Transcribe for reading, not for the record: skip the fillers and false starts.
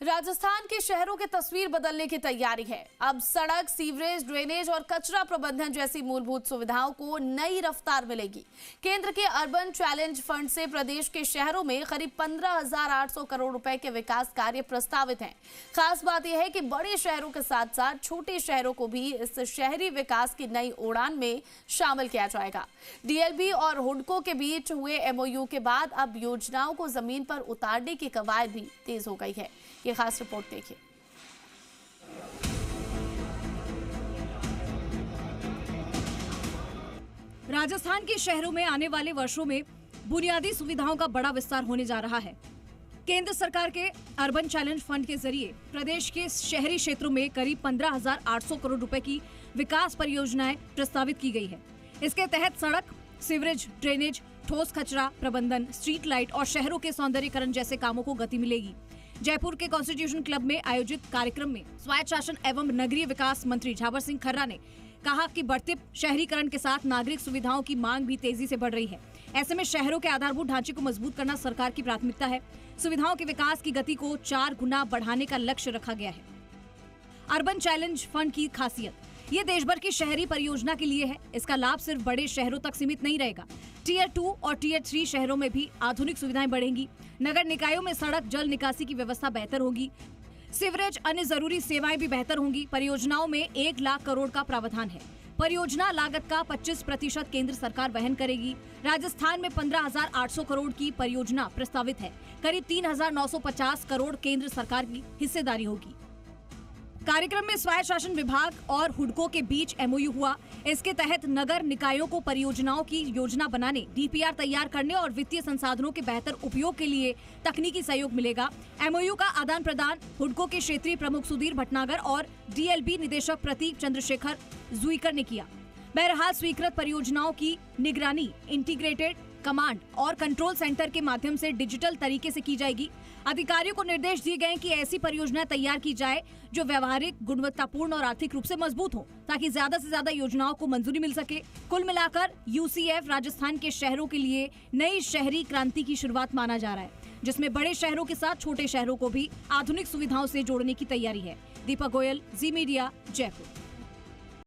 राजस्थान के शहरों की तस्वीर बदलने की तैयारी है। अब सड़क, सीवरेज, ड्रेनेज और कचरा प्रबंधन जैसी मूलभूत सुविधाओं को नई रफ्तार मिलेगी। केंद्र के अर्बन चैलेंज फंड से प्रदेश के शहरों में करीब 15,800 करोड़ रुपए के विकास कार्य प्रस्तावित हैं। खास बात यह है कि बड़े शहरों के साथ साथ छोटे शहरों को भी इस शहरी विकास की नई उड़ान में शामिल किया जाएगा। डीएलबी और हुडको के बीच हुए एमओयू के बाद अब योजनाओं को जमीन पर उतारने की कवायद भी तेज हो गई है। ये खास रिपोर्ट देखिए। राजस्थान के शहरों में आने वाले वर्षों में बुनियादी सुविधाओं का बड़ा विस्तार होने जा रहा है। केंद्र सरकार के अर्बन चैलेंज फंड के जरिए प्रदेश के शहरी क्षेत्रों में करीब 15,800 करोड़ रुपए की विकास परियोजनाएं प्रस्तावित की गई है। इसके तहत सड़क, सीवरेज, ड्रेनेज, ठोस कचरा प्रबंधन, स्ट्रीट लाइट और शहरों के सौंदर्यीकरण जैसे कामों को गति मिलेगी। जयपुर के कॉन्स्टिट्यूशन क्लब में आयोजित कार्यक्रम में स्वायत्त शासन एवं नगरीय विकास मंत्री झावर सिंह खर्रा ने कहा कि बढ़ते शहरीकरण के साथ नागरिक सुविधाओं की मांग भी तेजी से बढ़ रही है। ऐसे में शहरों के आधारभूत ढांचे को मजबूत करना सरकार की प्राथमिकता है। सुविधाओं के विकास की गति को 4 गुना बढ़ाने का लक्ष्य रखा गया है। अर्बन चैलेंज फंड की खासियत, ये देश भर की शहरी परियोजना के लिए है। इसका लाभ सिर्फ बड़े शहरों तक सीमित नहीं रहेगा। टियर 2 और टियर 3 शहरों में भी आधुनिक सुविधाएं बढ़ेंगी। नगर निकायों में सड़क, जल निकासी की व्यवस्था बेहतर होगी। सीवरेज, अन्य जरूरी सेवाएं भी बेहतर होंगी। परियोजनाओं में 1 लाख करोड़ का प्रावधान है। परियोजना लागत का 25% केंद्र सरकार वहन करेगी। राजस्थान में 15,800 करोड़ की परियोजना प्रस्तावित है। करीब 3,950 करोड़ केंद्र सरकार की हिस्सेदारी होगी। कार्यक्रम में स्वायत्त शासन विभाग और हुडको के बीच एमओयू हुआ। इसके तहत नगर निकायों को परियोजनाओं की योजना बनाने, डीपीआर तैयार करने और वित्तीय संसाधनों के बेहतर उपयोग के लिए तकनीकी सहयोग मिलेगा। एमओयू का आदान प्रदान हुडको के क्षेत्रीय प्रमुख सुधीर भटनागर और डीएलबी निदेशक प्रतीक चंद्रशेखर जुईकर ने किया। बहरहाल स्वीकृत परियोजनाओं की निगरानी इंटीग्रेटेड कमांड और कंट्रोल सेंटर के माध्यम से डिजिटल तरीके से की जाएगी। अधिकारियों को निर्देश दिए गए कि ऐसी परियोजनाएं तैयार की जाए जो व्यवहारिक, गुणवत्तापूर्ण और आर्थिक रूप से मजबूत हो, ताकि ज्यादा से ज्यादा योजनाओं को मंजूरी मिल सके। कुल मिलाकर यूसीएफ राजस्थान के शहरों के लिए नई शहरी क्रांति की शुरुआत माना जा रहा है, जिसमें बड़े शहरों के साथ छोटे शहरों को भी आधुनिक सुविधाओं से जोड़ने की तैयारी है। दीपक गोयल, जी मीडिया, जयपुर।